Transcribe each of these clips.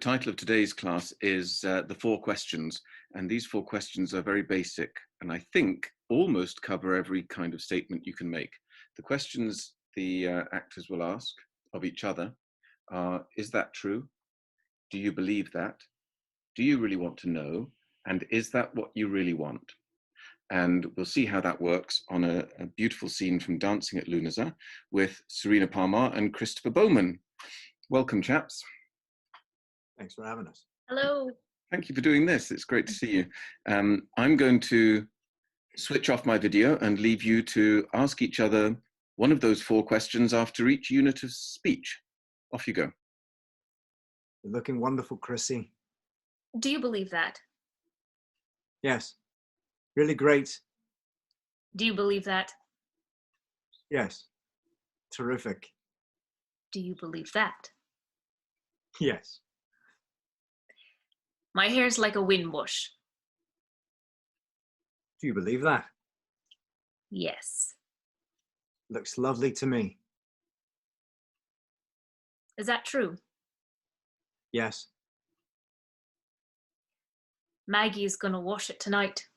title of today's class is the 4 questions, and these 4 questions are very basic, and I think almost cover every kind of statement you can make. The questions the actors will ask of each other are, is that true? Do you believe that? Do you really want to know? And is that what you really want? And we'll see how that works on a beautiful scene from Dancing at Lunasa with Sarena Parmar and Kristopher Bowman. Welcome, chaps. Thanks for having us. Hello. Thank you for doing this. It's great to see you. I'm going to switch off my video and leave you to ask each other one of those 4 questions after each unit of speech. Off you go. You're looking wonderful, Chrissy. Do you believe that? Yes. Really great. Do you believe that? Yes. Terrific. Do you believe that? Yes. My hair's like a wind bush. Do you believe that? Yes. Looks lovely to me. Is that true? Yes. Maggie's gonna wash it tonight.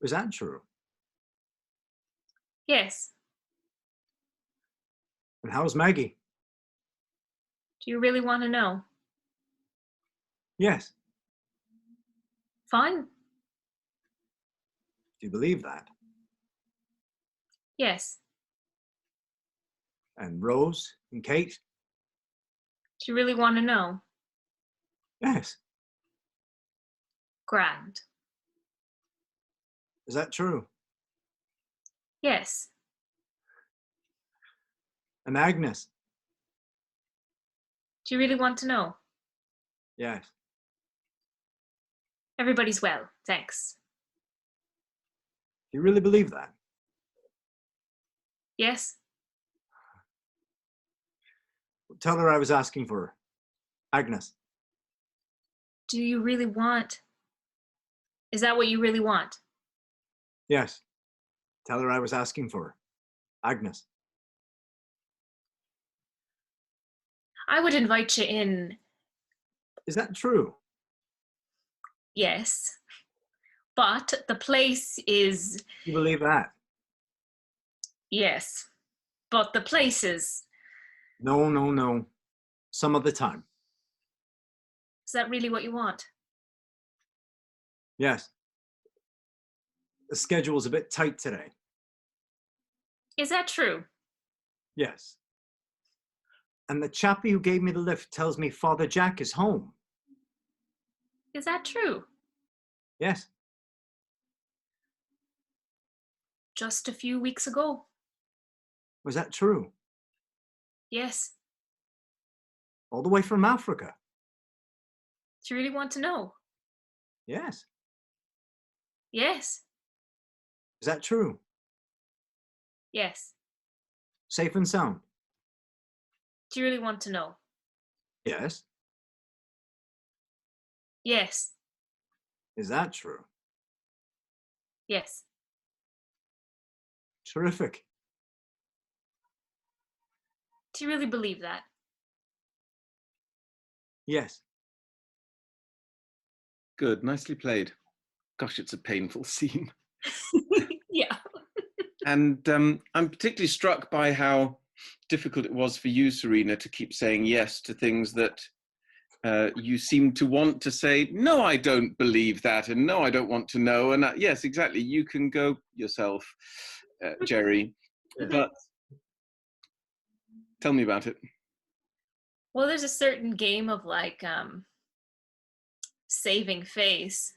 Is that true? Yes. And how's Maggie? Do you really want to know? Yes. Fine. Do you believe that? Yes. And Rose and Kate? Do you really want to know? Yes. Grand. Is that true? Yes. And Agnes? Do you really want to know? Yes. Everybody's well, thanks. Do you really believe that? Yes. Tell her I was asking for her. Agnes. Do you really want? Is that what you really want? Yes. Tell her I was asking for her. Agnes. I would invite you in. Is that true? Yes. But the place is. You believe that? Yes. But the place is. No, no, no. Some other time. Is that really what you want? Yes. The schedule's a bit tight today. Is that true? Yes. And the chappie who gave me the lift tells me Father Jack is home. Is that true? Yes. Just a few weeks ago. Was that true? Yes. All the way from Africa? Do you really want to know? Yes. Yes. Is that true? Yes. Safe and sound? Do you really want to know? Yes. Yes. Is that true? Yes. Terrific. Do you really believe that? Yes. Good, nicely played. Gosh, it's a painful scene. Yeah. And I'm particularly struck by how difficult it was for you, Sarena, to keep saying yes to things that you seem to want to say, no, I don't believe that, and no, I don't want to know. And yes, exactly, you can go yourself, Jerry. Yeah. But tell me about it. Well, there's a certain game of like saving face.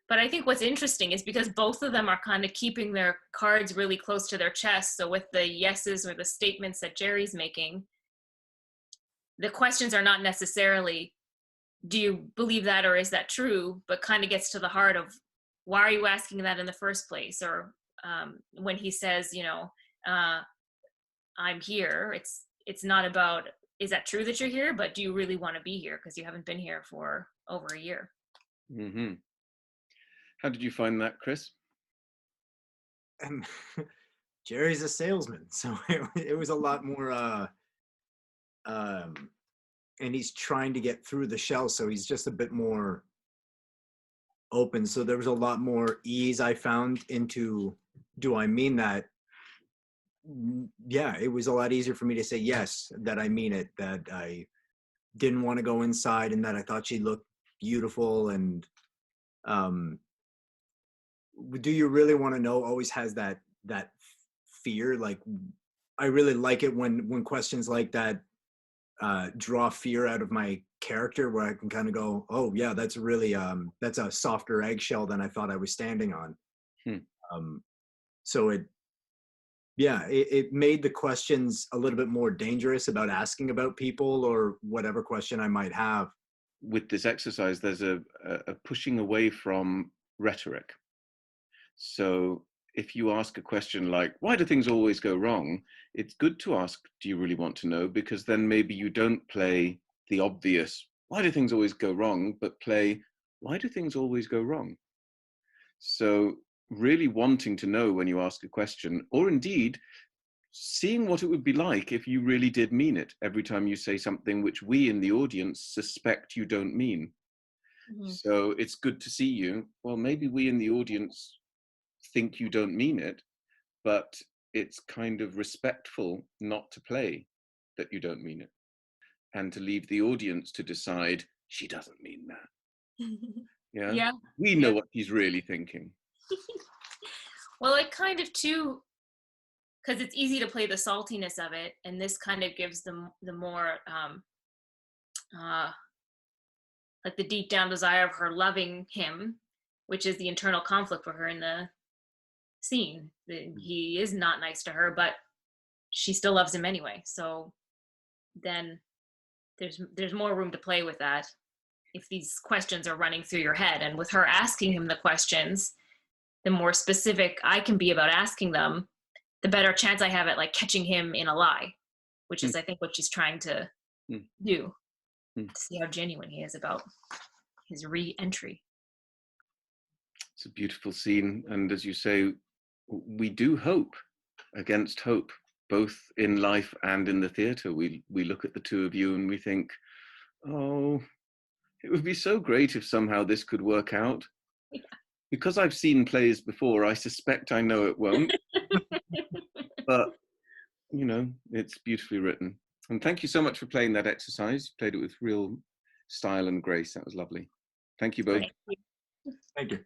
But I think what's interesting is because both of them are kind of keeping their cards really close to their chest. So with the yeses or the statements that Jerry's making, the questions are not necessarily, do you believe that or is that true? But kind of gets to the heart of, why are you asking that in the first place? Or when he says, you know, I'm here, it's not about, is that true that you're here? But do you really want to be here? Because you haven't been here for over a year. Mm-hmm. How did you find that, Chris? Jerry's a salesman, so it was a lot more and he's trying to get through the shell, so he's just a bit more open. So there was a lot more ease I found into, do I mean that? Yeah, it was a lot easier for me to say yes, that I mean it, that I didn't want to go inside, and that I thought she looked beautiful. And do you really want to know always has that fear. Like, I really like it when questions like that draw fear out of my character, where I can kind of go, oh yeah, that's really that's a softer eggshell than I thought I was standing on. So it made the questions a little bit more dangerous about asking about people or whatever question I might have. With this exercise, there's a pushing away from rhetoric. So if you ask a question like, why do things always go wrong? It's good to ask, do you really want to know? Because then maybe you don't play the obvious, why do things always go wrong? But play, why do things always go wrong? So really wanting to know when you ask a question, or indeed seeing what it would be like if you really did mean it every time you say something which we in the audience suspect you don't mean. So it's good to see you. Well, maybe we in the audience think you don't mean it, but it's kind of respectful not to play that you don't mean it, and to leave the audience to decide, she doesn't mean that. Yeah. We know what he's really thinking. Well, it kind of too, because it's easy to play the saltiness of it, and this kind of gives them the more like the deep down desire of her loving him, which is the internal conflict for her in the scene. He is not nice to her, but she still loves him anyway. So then there's more room to play with that if these questions are running through your head. And with her asking him the questions, the more specific I can be about asking them, the better chance I have at like catching him in a lie, which is I think what she's trying to do, to see how genuine he is about his re-entry. It's a beautiful scene, and as you say, we do hope against hope, both in life and in the theatre. We look at the two of you and we think, oh, it would be so great if somehow this could work out. Yeah. Because I've seen plays before, I suspect I know it won't. But, you know, it's beautifully written. And thank you so much for playing that exercise. You played it with real style and grace. That was lovely. Thank you both. Thank you.